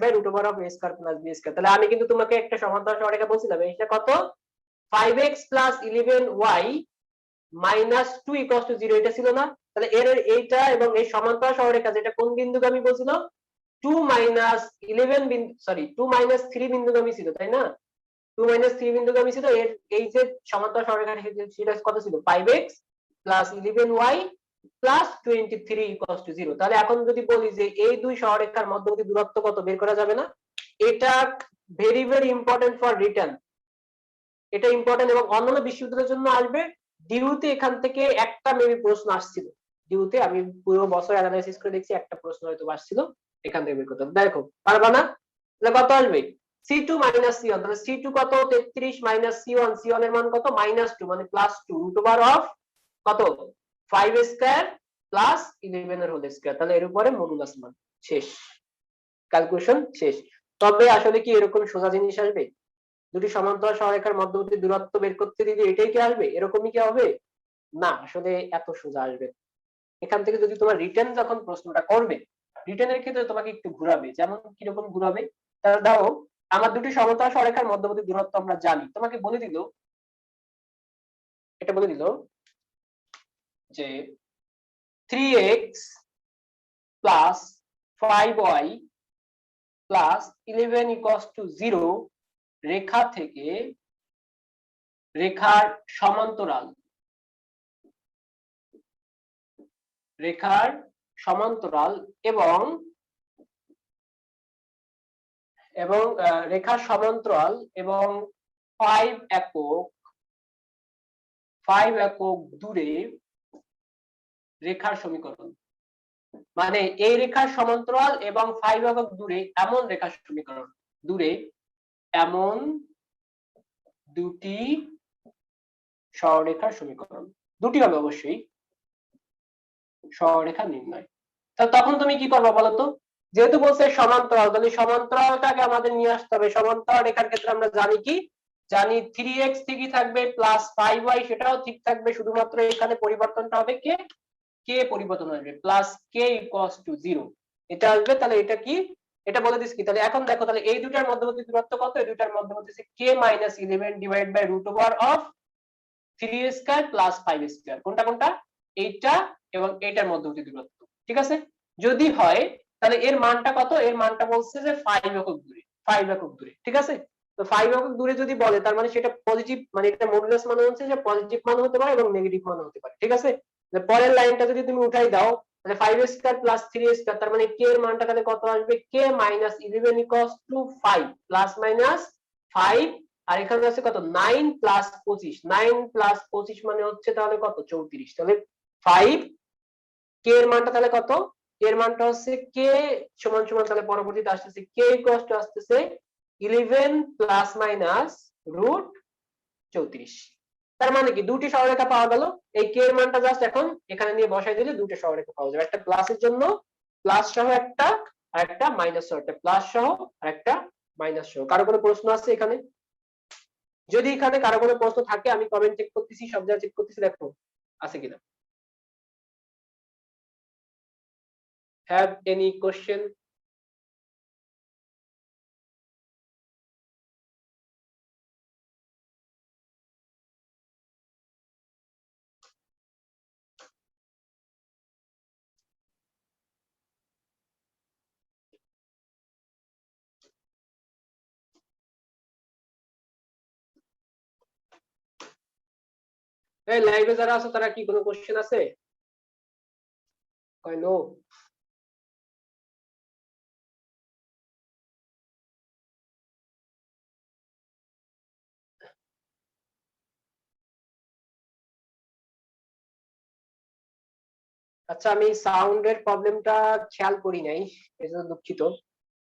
By root over of a square plus b square. তাহলে আমি কিন্তু তোমাকে একটা সমান্তরাল সরলরেখা বলছিলাম, এটা কত 5x plus 11y minus 2 equals to 0, এটা ছিল না? তাহলে এর এইটা এবং এই সমান্তরাল সরলরেখা যেটা কোন বিন্দুগামী বলছিল 2 মাইনাস 11 বিন্দু, সরি 2 মাইনাস 3 বিন্দুগামী ছিল, তাই না? 2 মাইনাস 3 বিন্দুগামী ছিল। এর এই যে সমান্তরাল সরলরেখা সেটা কত ছিল 5x plus 11y plus 23 equals to 0। তাহলে এখন যদি বলি যে এই দুই সরলরেখার মধ্যবর্তী দূরত্ব কত বের করা যাবে না? এটা very very important for return, এটা ইম্পর্টেন্ট এবং অন্যান্য বিশ্ববিদ্যালয়ের জন্য আসবে। ডিউতে এখান থেকে একটা মেবি প্রশ্ন আসছিল, ডিউতে আমি পুরো বছর অ্যানালাইসিস করে দেখছি একটা প্রশ্ন হয়তো আসছিল এখান থেকে বের করতে। দেখো পারবা না? তাহলে কত আসবে c2 মাইনাস c1, তাহলে c2 কত 33 মাইনাস c1, c1 এর মান কত -2 মানে +2 রুট ওভার অফ কত 5 স্কয়ার প্লাস 11 এর হোল স্কয়ার। তাহলে এর উপরে মডুলাস মান শেষ, ক্যালকুলেশন শেষ। তবে আসলে কি এরকম সোজা জিনিস আসবে? দুটি সমান্তরাল সরলরেখার মধ্যবর্তী দূরত্ব বের করতে দিলে এটাই কি আসবে, এরকমই কি হবে? না, আসলে এত সোজা আসবে। এখান থেকে যদি তোমার রিটেন যখন প্রশ্নটা করবে, রিটেনের ক্ষেত্রে তোমাকে একটু ঘুরাবে। যেমন কিরকম ঘুরাবে? তাহলে ধরো আমার দুটি সমান্তরাল সরলরেখার মধ্যবর্তী দূরত্ব আমরা জানি, তোমাকে বলে দিল, এটা বলে দিল যে 3x plus 5y plus 11 equals to 0 রেখা থেকে রেখার সমান্তরাল এবং রেখার সমান্তরাল এবং 5 একক দূরে রেখার সমীকরণ। মানে এই রেখার সমান্তরাল এবং 5 একক দূরে এমন রেখার সমীকরণ, দূরে এমন দুটি সরলরেখার সমীকরণ, দুটি হবে অবশ্যই, সরলরেখা নির্ণয়। তখন তুমি কি করবে বলতো? যেহেতু বলছে সমান্তরাল, তাহলে সমান্তরালটাকে আমাদের নিয়ে আসতে হবে। সমান্তরাল রেখার ক্ষেত্রে আমরা জানি কি, জানি 3x ঠিকই থাকবে প্লাস 5y সেটাও ঠিক থাকবে, শুধুমাত্র এখানে পরিবর্তনটা হবে কে পরিবর্তন আসবে প্লাস k ইকুয়ালস টু 0, এটা আসবে। তাহলে এটা কি, এটা বলে দিস কি? তাহলে এখন দেখো, তাহলে এই দুটার মধ্যবর্তী দূরত্ব কত? এই দুটার মধ্যবর্তী হচ্ছে k minus 11 divide by root over of 3 square plus 5 square. কোনটা কোনটা? এইটা এবং এইটার মধ্যবর্তী দূরত্ব, ঠিক আছে? যদি হয় তাহলে এর মানটা কত? এর মানটা বলছে যে 5 একক দূরে, 5 একক দূরে, ঠিক আছে? তো 5 একক দূরে যদি বলে তার মানে সেটা পজিটিভ, মানে এটা মডুলাস মান হচ্ছে যে পজিটিভ মান হতে পারে এবং নেগেটিভ মান হতে পারে, ঠিক আছে? পরের লাইনটা যদি তুমি উঠাই দাও তাহলে 5 স্কয়ার প্লাস 3 স্কয়ার, তার মানে k এর মানটা তাহলে কত আসবে? k minus 11 equals to 5 plus minus 5, আর এখানে আছে কত 9 প্লাস 25, 9 প্লাস 25 মানে হচ্ছে তাহলে কত 34। তাহলে 5 k এর মানটা তাহলে কত? এর মানটা হচ্ছে k সমান সমান, তাহলে পরবর্তীতে আসতেছে k ইকুয়ালস টু আসতেছে 11 প্লাস মাইনাস রুট 34। তার মানে কি দুটি সরলরেখা পাওয়া গেল। এই k এর মানটা জাস্ট এখন এখানে নিয়ে বসাই দিলে দুটো সরলরেখা পাওয়া যাবে, একটা প্লাসের জন্য প্লাস সহ একটা, আর একটা মাইনাস সহ, একটা প্লাস সহ আর একটা মাইনাস সহ। কারো কোনো প্রশ্ন আছে এখানে? যদি এখানে কারো কোনো প্রশ্ন থাকে আমি কমেন্ট চেক করতেছি, সব জায়গা চেক করতেছি, দেখো আছে কিনা। Have any question? এই লাইভে যারা আছে তারা কি কোনো কোশ্চেন আছে? কয় নো। আচ্ছা, আমি সাউন্ডের প্রবলেমটা খেয়াল করি নাই, এজন্য দুঃখিত,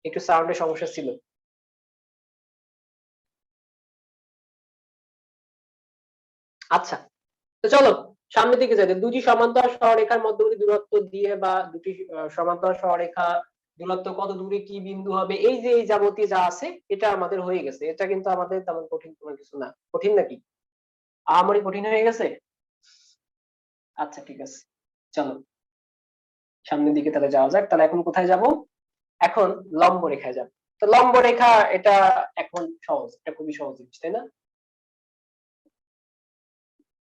একটু সাউন্ডের সমস্যা ছিল। আচ্ছা, তো চলো সামনের দিকে যাই। দুটি সমান্তরাল সরলরেখার মধ্যবর্তী দূরত্ব দিয়ে বা দুটি সমান্তরাল সরলরেখা দূরত্ব কত দূরে কি বিন্দু হবে, এই যে এই যাবতীয় যা আছে এটা আমাদের হয়ে গেছে। এটা কিন্তু আমাদের তেমন কঠিন কোনো কিছু না। কঠিন নাকি? আমারই কঠিন হয়ে গেছে? আচ্ছা ঠিক আছে, চলো সামনের দিকে তাহলে যাওয়া যাক। তাহলে এখন কোথায় যাব? এখন লম্ব রেখায় যাবে। তো লম্ব রেখা এটা এখন সহজ, এটা খুবই সহজ জিনিস, তাই না?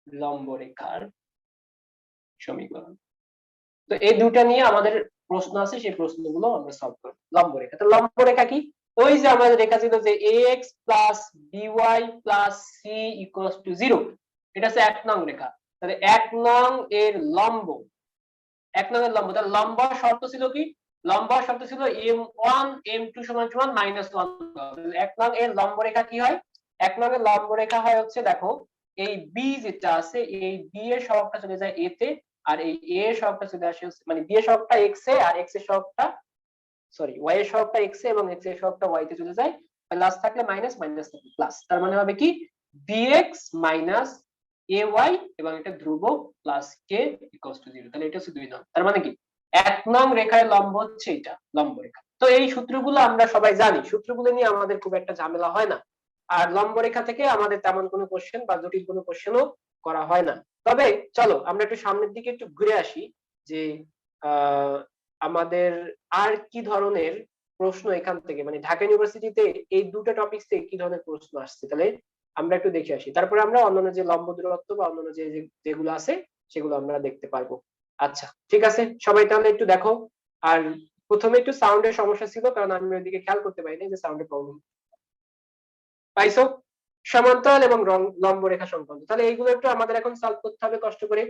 লম্ব রেখার সমীকরণ, তো এই দুটা নিয়ে আমাদের প্রশ্ন আছে, সেই প্রশ্নগুলো আমরা সলভ করব। লম্ব রেখা, তো লম্ব রেখা কি? ওই যে আমাদের রেখা ছিল যে ax plus by plus c equals to 0, এটা হচ্ছে 1 নং রেখা। তাহলে 1 নং এর লম্ব, 1 নং এর লম্ব, তাহলে লম্ব শর্ত ছিল কি? লম্ব শর্ত ছিল m1 m2 সমান সমান -1। 1 নং এর লম্ব রেখা কি হয়? 1 নং এর লম্ব রেখা হয় হচ্ছে, দেখো এই b যেটা আছে, এই b এর সহগটা চলে যায় a তে, আর এই a এর সহগটা চলে আসে মানে b এর সহগটা x এ, আর x এর সহগটা সরি y এর সহগটা x এ, এবং x এর সহগটা y তে চলে যায়। প্লাস থাকলে মাইনাস, মাইনাস থাকলে প্লাস, তার মানে হবে কি bx মাইনাস ay, এবং এটা ধ্রুবক প্লাস k ইকুয়ালস টু 0। তাহলে এটা হচ্ছে 2 নং। তার মানে কি 1 নং রেখায় লম্ব হচ্ছে এটা লম্ব রেখা। তো এই সূত্রগুলো আমরা সবাই জানি, সূত্রগুলো নিয়ে আমাদের খুব একটা ঝামেলা হয় না। আর লম্ব রেখা থেকে আমাদের তেমন কোনো কোশ্চেন বা জটিল কোনো কোশ্চেনও করা হয় না। তবে চলো আমরা একটু সামনের দিকে একটু ঘুরে আসি, যে আমাদের আর কি ধরনের প্রশ্ন এখান থেকে, মানে ঢাকা ইউনিভার্সিটিতে এই দুটো টপিক থেকে কি ধরনের প্রশ্ন আসছে, তাহলে আমরা একটু দেখে আসি। তারপরে আমরা অন্যান্য যে লম্ব দূরত্ব বা অন্যান্য যেগুলো আছে সেগুলো আমরা দেখতে পারবো। আচ্ছা ঠিক আছে, সবাই তাহলে একটু দেখো। আর প্রথমে একটু সাউন্ডের সমস্যা ছিল, কারণ আমি ওইদিকে খেয়াল করতে পারিনি যে সাউন্ডের প্রবলেম। পাইছো? সমান্তরাল এবং লম্ব রেখা সংক্রান্ত, তাহলে এইগুলো একটু আমাদের এখন সলভ করতে হবে কষ্ট করে।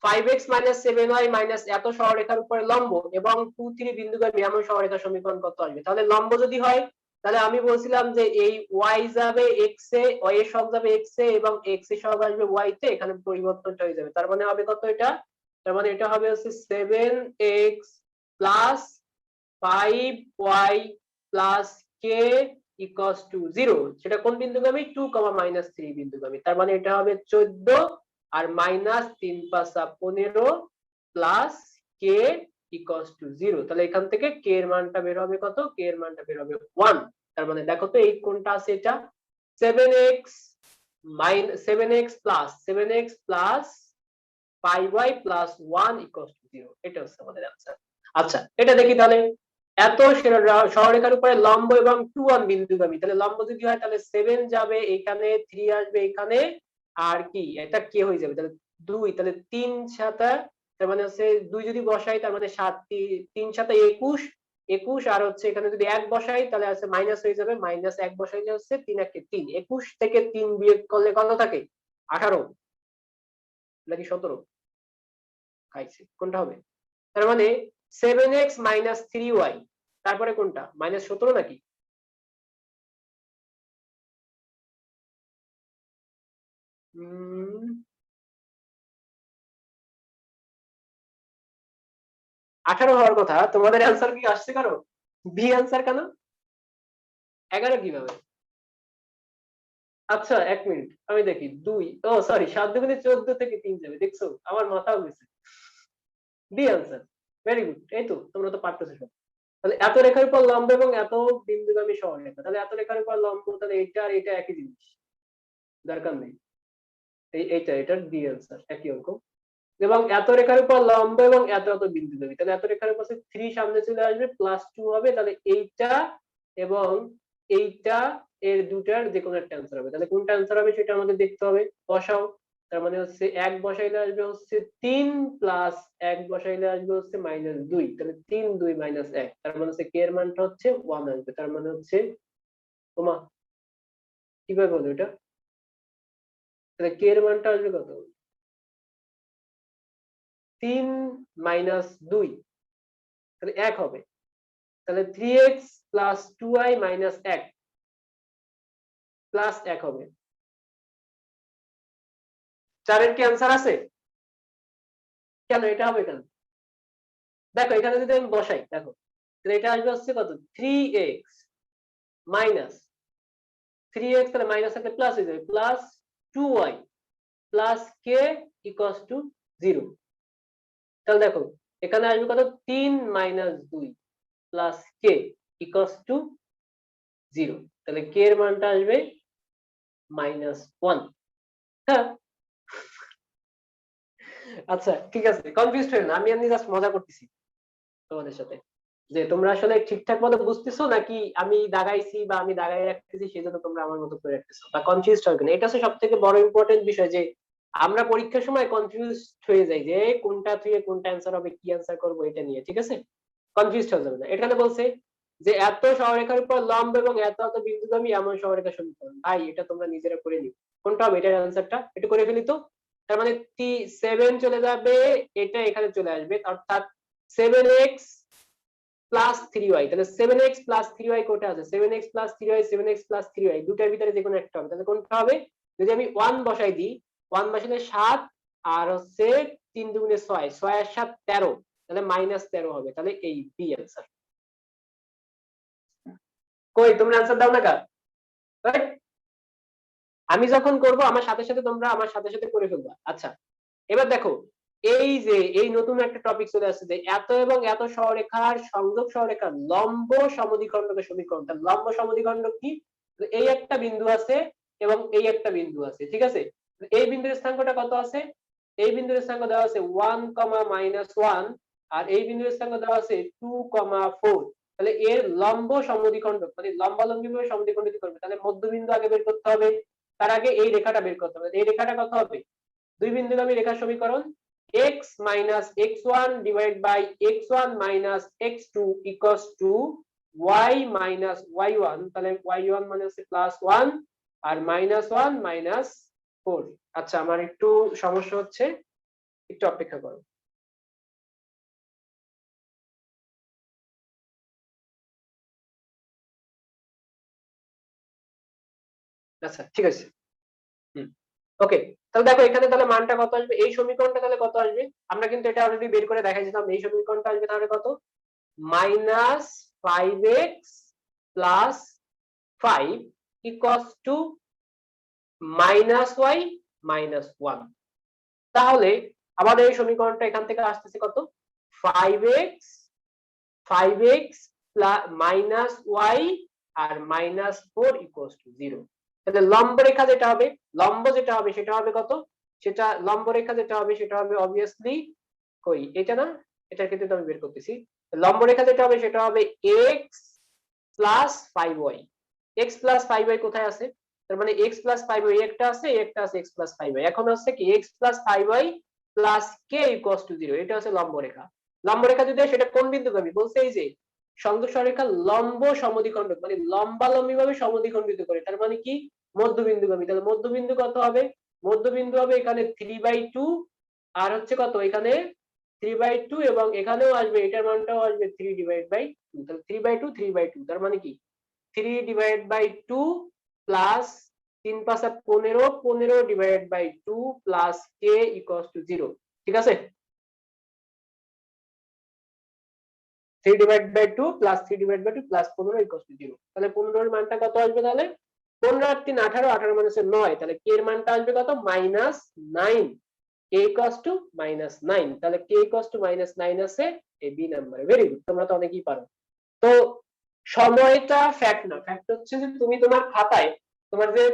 5x - 7y - এত সরলরেখার উপরে লম্ব এবং 2 3 বিন্দুগামী এমন সরলরেখার সমীকরণ কত আসবে? তাহলে লম্ব যদি হয়, তাহলে আমি বলছিলাম যে এই y যাবে x এ, y এর সহগ যাবে x এ, এবং x এর সহগ আসবে y তে, এখানে পরিবর্তনটা হয়ে যাবে। তার মানে হবে কত এটা? তার মানে এটা হবে হচ্ছে 7x plus 5y plus k equals to 0। সেটা কোন বিন্দুগামী? 2, -3 বিন্দুগামী। তার মানে এটা হবে 14 আর minus 3 × 5 = 15 plus k equals to 0। তাহলে এখান থেকে k এর মানটা বের হবে কত? k এর মানটা বের হবে 1। তার মানে দেখো তো এই কোনটা আছে, এটা 7x plus 5y plus 1 equals to 0, এটা হচ্ছে আমাদের आंसर। আচ্ছা এটা দেখি তাহলে। এত সরলরেখার উপরে লম্ব এবং 2 1 বিন্দুগামী, তাহলে লম্ব যদি হয় তাহলে 7 যাবে এখানে, 3 আসবে এখানে, আর কি এটা কে হয়ে যাবে, তাহলে 2, তাহলে 3 7, তার মানে হচ্ছে 2 যদি বসাই তার মানে 7, 3 7 21, 21, আর হচ্ছে এখানে যদি 1 বসাই তাহলে আছে মাইনাস হয়ে যাবে, মাইনাস 1 বসাইলে হচ্ছে 3 1 3, 21 থেকে 3 বিয়োগ করলে কত থাকে? 18 নাকি 17? খাইছি, কোনটা হবে? তার মানে 7x - 3y, তারপরে কোনটা? -17 নাকি? হুম, 18 হওয়ার কথা। তোমাদের অ্যান্সার কি আসছে কারো? বি অ্যান্সার কেন? 11 কিভাবে? আচ্ছা 1 মিনিট আমি দেখি। 2, ও সরি, 7 দুগুণে 14 থেকে 3 যাবে, দেখছো আমার মাথাও গেছে। B answer, very good. এই তো তোমরা তো পারতেছো সব। তাহলে এত রেখার উপর লম্ব এবং এত বিন্দুগামী সরলরেখা, তাহলে এত রেখার উপর লম্ব, তাহলে এটা আর এটা একই জিনিস, দরকার নেই। এটার ডি অ্যান্সার, একই অঙ্ক। এবং এত রেখার উপর লম্ব এবং এত এত বিন্দু দেবে, তাহলে এত রেখার উপর 3 সামনে চলে আসবে, +2 হবে, তাহলে এইটা এবং এইটা এর দুটার যে কোনো একটা অ্যান্সার হবে। তাহলে কোনটা অ্যান্সার হবে সেটা আমাদের দেখতে হবে। বসাও। তার মানে হচ্ছে 1 বসাইলে আসবে হচ্ছে 3, প্লাস 1 বসাইলে আসবে হচ্ছে -2, তাহলে 3 2 -1, তার মানে হচ্ছে কে এর মানটা হচ্ছে 1 আসবে। তার মানে হচ্ছে তোমা কিভাবে বলবো এটা, তাহলে কে এর মানটা আসবে কত? 3 - 2, তাহলে 1 হবে। তাহলে 3x plus 2y minus 1 plus 1 হবে। 4 এর কি অ্যান্সার আছে? কেন এটা হবে কেন? দেখো এখানে যদি আমি বসাই, দেখো তাহলে এটা আসবে হচ্ছে কত? 3x মাইনাস 3x, তাহলে মাইনাস একটা প্লাস হয়ে যাবে, plus 2y plus k equals to 0। তাহলে দেখো এখানে আসবে কত? 3 - 2 প্লাস k ইকুয়ালস টু 0। তাহলে k এর মানটা আসবে -1। হ্যাঁ আচ্ছা ঠিক আছে, কনফিউজড হই না, আমি এমনি জাস্ট মজা করতেছি তোমাদের সাথে। যে তোমরা আসলে ঠিকঠাক মতো বুঝতেছো নাকি আমি দাগাইছি বা আমি দাগাই রাখতেছি সেজন্য তোমরা আমার মতো করে রাখতেছো বা কনফিউজড হবে না। এটা হচ্ছে সব থেকে বড় ইম্পর্টেন্ট বিষয় যে আমরা পরীক্ষার সময় কনফিউজ হয়ে যাই যে কোনটা থেকে কোনটা অ্যান্সার হবে, কি অ্যান্সার করবো এটা নিয়ে। ঠিক আছে, কনফিউজড হয়ে যাবে না। এখানে বলছে যে এত সরলরেখার উপর লম্ব এবং এত এত বিন্দুগামী এমন সরলরেখা সমীকরণ। ভাই এটা তোমরা নিজেরা করে নিও, কোনটা হবে এটার অ্যান্সারটা একটু করে ফেলি তো। তার মানে 7 চলে যাবে, এটা এখানে চলে আসবে, অর্থাৎ 7x প্লাস 3y। তাহলে 7x প্লাস 3y কোটা আছে, 7x plus 3y, 7x plus 3y দুটার ভিতরে যে কোনো একটা হবে। তাহলে কোনটা হবে? যদি আমি 1 বসাই দিই, 1 বসালে 7 আর হচ্ছে 3 দুগুণে 6, 6 আর 7 13, তাহলে -13 হবে। তাহলে এই বি অ্যান্সার। কই তোমরা অ্যান্সার দাও না কা? আমি যখন করব আমার সাথে সাথে তোমরা আমার সাথে সাথে করে ফেলবা। আচ্ছা, এবার দেখো, এই যে এই নতুন একটা টপিক চলে আসছে যে এত এবং এত সরলরেখার সংযোগ সরলরেখার লম্ব সমদ্বিখণ্ডকের সমীকরণ। তাহলে লম্ব সমদ্বিখণ্ডক কি? এই একটা বিন্দু আছে এবং এই একটা বিন্দু আছে, ঠিক আছে? এই বিন্দুর স্থানাঙ্কটা কত আছে? এই বিন্দুর স্থানাঙ্ক দেওয়া আছে 1, -1, আর এই বিন্দুর স্থানাঙ্ক দেওয়া আছে 2, 4। তাহলে এর লম্ব সমদ্বিখণ্ডক মানে লম্বালম্বি ভাবে সমদ্বিখণ্ডিত করবে। তাহলে মধ্যবিন্দু আগে বের করতে হবে, তার আগে এই রেখাটা বের করতে হবে। এই রেখাটা কত হবে? দুই বিন্দুগামী রেখার সমীকরণ x minus x1 divided by x1 minus x2 equals to y minus y1। তাহলে y1 মানে হচ্ছে +1 আর -1 -4। আচ্ছা, আমার একটু সমস্যা হচ্ছে, একটু অপেক্ষা করো। আচ্ছা ঠিক আছে। ওকে, তাহলে দেখো এখানে তাহলে মানটা কত আসবে, এই সমীকরণটা তাহলে কত আসবে? আমরা কিন্তু এটা অলরেডি বের করে দেখাইছিলাম। এই সমীকরণটা আসবে তাহলে কত? -5x plus 5 equals to -y -1। তাহলে আমাদের এই সমীকরণটা এখান থেকে আসতেছে কত? 5x মাইনাস y আর -4 equals to 0। তাহলে লম্ব রেখা যেটা হবে, লম্ব যেটা হবে সেটা হবে কত? সেটা লম্ব রেখা যেটা হবে সেটা হবে অবভিয়াসলি, কই এটা না, এটার ক্ষেত্রে তো আমি বের করতেছি। লম্ব রেখা যেটা হবে সেটা হবে x plus 5y। x plus 5y কোথায় আছে? তার মানে x প্লাস 5y একটা আছে, একটা আছে x প্লাস 5y। এখন হচ্ছে কি x plus 5y plus k equals to 0, এটা হচ্ছে লম্ব রেখা। লম্ব রেখা যদি হয় সেটা কোন বিন্দুগামী? বলছে এই যে সংযোগ সরলরেখার লম্ব সমদ্বিখণ্ডক মানে লম্বালম্বি ভাবে সমদ্বিখণ্ডিত করে, তার মানে কি মধ্যবিন্দুগামী। তাহলে মধ্যবিন্দু কত হবে? মধ্যবিন্দু হবে এখানে 3/2 আর হচ্ছে কত এখানে 3/2, এবং এখানেও আসবে, এটার মানটাও আসবে 3/2। তাহলে 3/2 3/2 তার মানে কি 3/2 plus 3 5 15, 15/2 plus k equals to 0। ঠিক আছে, 3/2 প্লাস 3/2 প্লাস 15 ইকুয়ালস টু 0। তাহলে 15 এর মানটা কত আসবে? তাহলে 15 আর 3 18, 18 মানে হচ্ছে 9। তাহলে k এর মানটা আসবে কত? -9। k equals two -9। তাহলে k ইকুয়ালস টু -9 আছে এই বি নাম্বারে। ভেরি গুড, তোমরা তো অনেকেই পারো। তো সময়টা ফ্যাক্ট না, ফ্যাক্ট হচ্ছে যে তুমি তোমার খাতায় তোমার যে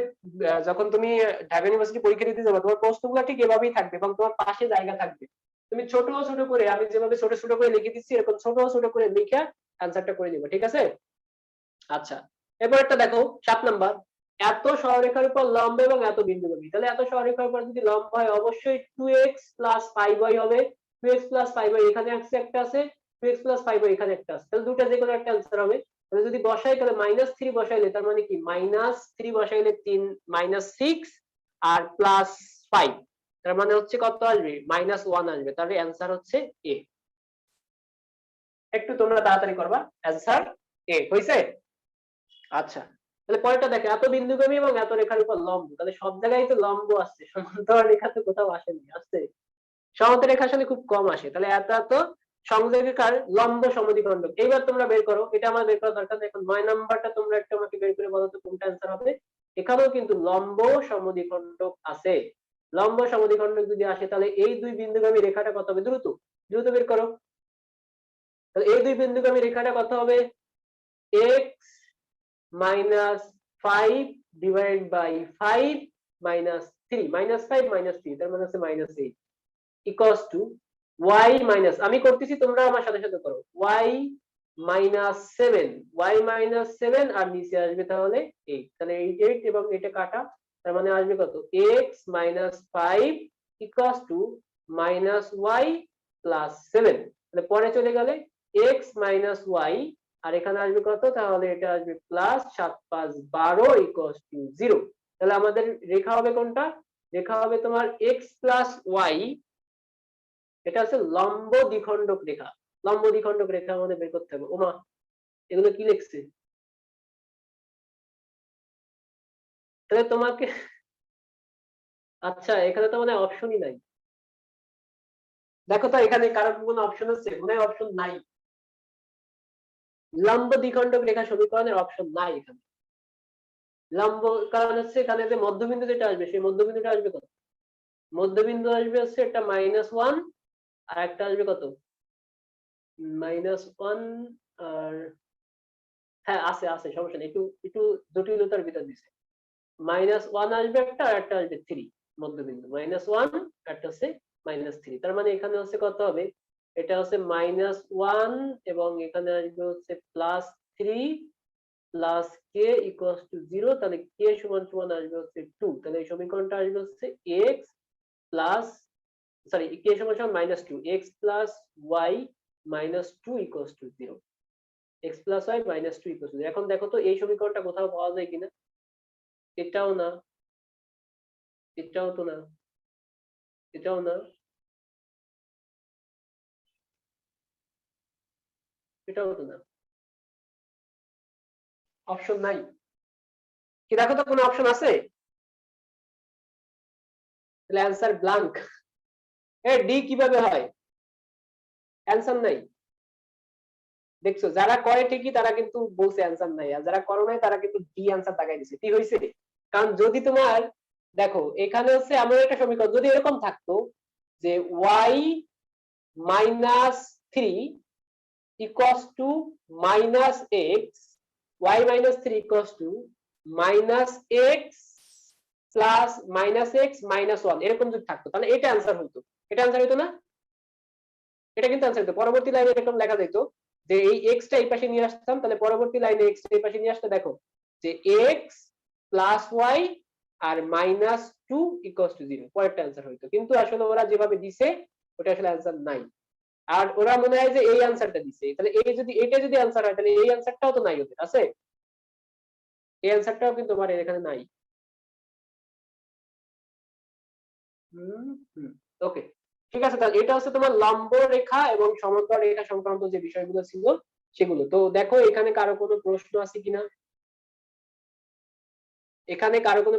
যখন তুমি ঢাকা ইউনিভার্সিটি পরীক্ষা দিতে যাবে তোমার প্রশ্নগুলো ঠিক এভাবেই থাকবে এবং তোমার পাশে জায়গা থাকবে। তুমি ছোট ছোট করে, আমি যেভাবে ছোট ছোট করে লিখে দিচ্ছি এরকম ছোট ছোট করে লিখে অ্যান্সারটা করে নিবে। ঠিক আছে? আচ্ছা, এরপর একটা দেখো 7 নাম্বার, এত সরলরেখার উপর লম্ব এবং এত বিন্দুগামী। তাহলে এত সরলরেখার উপর যদি লম্ব হয় অবশ্যই 2x 5y হবে। 2x 5y এখানে একটা আছে, 2x 5y এখানে একটা আছে, তাহলে দুটো যে কোনো একটা অ্যান্সার হবে। তাহলে যদি বসাই তাহলে -3 বসাইলে তার মানে কি -3 বসাইলে 3 -6 আর +5, তার মানে হচ্ছে কত আসবে? -1 আসবে। তাহলে অ্যান্সার হচ্ছে এ। একটু তোমরা তাড়াতাড়ি করবা, অ্যান্সার এ হইছে। আচ্ছা, তাহলে পরেরটা দেখে এত বিন্দুগামী এবং এত রেখার উপর লম্ব। তাহলে সব জায়গায় তো লম্ব আসছে, সমান্তরাল রেখা তো কোথাও আসেনি, আসছে সমান্তরাল রেখা আসলে খুব কম আসে। তাহলে এত এত সংযোগিকার লম্ব সমদ্বিখণ্ডক এইবার তোমরা বের করো, এটা আমার বের করা দরকার নেই। এখন 9 নাম্বারটা তোমরা একটু আমাকে বের করে বলো তো কোনটা অ্যান্সার হবে। এখানেও কিন্তু লম্ব সমদ্বিখণ্ডক আছে। লম্ব সমদ্বিখণ্ডক যদি আসে তাহলে এই দুই বিন্দুগামী রেখাটা কত হবে? দ্রুত দ্রুত বের করো। তাহলে এই দুই বিন্দুগামী রেখাটা কত হবে? x -5 divided by 5 -3, -5 -3 তার মানে হচ্ছে -8 equals to y minus, আমি করতেছি তোমরা আমার সাথে সাথে করো, y -7 y -7 আর নিচে আসবে তাহলে 8, তাহলে এই 8 এবং এটা কাটা, তার মানে আসবে কত x - 5 -y + 7। তাহলে পরে চলে গেলে x - y আর এখানে আসবে কত, তাহলে এটা আসবে +7 + 5 12 = 0। তাহলে আমাদের রেখা হবে কোনটা, রেখা হবে তোমার x + y, এটা হচ্ছে লম্ব দ্বিখণ্ডক রেখা। লম্ব দ্বিখণ্ডক রেখা আমাদের বের করতে হবে। ওমা, এগুলো কি লিখছে? তাহলে তোমাকে, আচ্ছা এখানে তো মানে অপশনই নাই। দেখো তো এখানে কারো কোনো অপশন আছে? মনে হয় অপশন নাই। লম্ব দ্বিখণ্ডক রেখা সমীকরণের অপশন নাই এখানে। লম্ব, কারণ হচ্ছে এখানে যে মধ্যবিন্দু যেটা আসবে সেই মধ্যবিন্দুটা আসবে কত, মধ্যবিন্দু আসবে হচ্ছে একটা -1 আর একটা আসবে কত, -1 আর, হ্যাঁ আছে আছে, সমস্যা নেই, একটু একটু জটিলতার ভিতর দিছে। -1 আসবে একটা আর একটা আসবে 3, মধ্যবিন্দু -1 একটা হচ্ছে -3। তার মানে এখানে হচ্ছে কত হবে, এটা হচ্ছে -1 এবং এখানে আসবে হচ্ছে +3 + k = 0। তাহলে k = আসবে হচ্ছে 2। তাহলে এই সমীকরণটা আসবে হচ্ছে x plus, sorry, k = -2, x + y - 2 = 0। x + y - 2 = 0। এখন দেখো তো এই সমীকরণটা কোথাও পাওয়া যায় কিনা। এটাও না, এটাও তো না, এটাও না, এটাও তো না, অপশন নাই। কি দেখো তো কোনো অপশন আছে? তাহলে অ্যান্সার ব্ল্যাঙ্ক। এ ডি কিভাবে হয়? অ্যান্সার নাই। দেখছো, যারা করে ঠিকই তারা কিন্তু বলছে অ্যান্সার নাই, আর যারা করো নাই তারা কিন্তু ডি অ্যান্সার দাগাই দিছে। কি হয়েছে? কারণ যদি তোমার, দেখো এখানে হচ্ছে এমন একটা সমীকরণ যদি এরকম থাকতো যে y -3 -x, y -3 -x plus -x -1, এরকম যদি থাকতো তাহলে এটা অ্যান্সার হতো। এটা অ্যান্সার হতো না? এটা কিন্তু অ্যান্সার হতো। পরবর্তী লাইনে এরকম লেখা যেত যে এই x টা এই পাশে নিয়ে আসতাম, তাহলে পরবর্তী লাইনে x টা এই পাশে নিয়ে আসতে, দেখো যে x + y আর -2 = 0, পরেরটা অ্যান্সার হইতো। কিন্তু আসলে ওরা যেভাবে দিছে ওটা আসলে অ্যান্সার নাই। আর ওরা মনে হয় যে এই অ্যান্সারটা দিছে, তাহলে এই যদি এটা যদি অ্যান্সার হয় তাহলে এই অ্যান্সারটাও তো নাই, ওদের আছে এই অ্যান্সারটাও কিন্তু আমার এখানে নাই। ওকে, ঠিক আছে। তাহলে এটা হচ্ছে তোমার লম্ব রেখা এবং সমান্তরাল রেখা সংক্রান্ত যে বিষয়গুলো ছিল সেগুলো। তো দেখো এখানে কারো কোনো প্রশ্ন আছে কিনা, এখানে কারো কোনো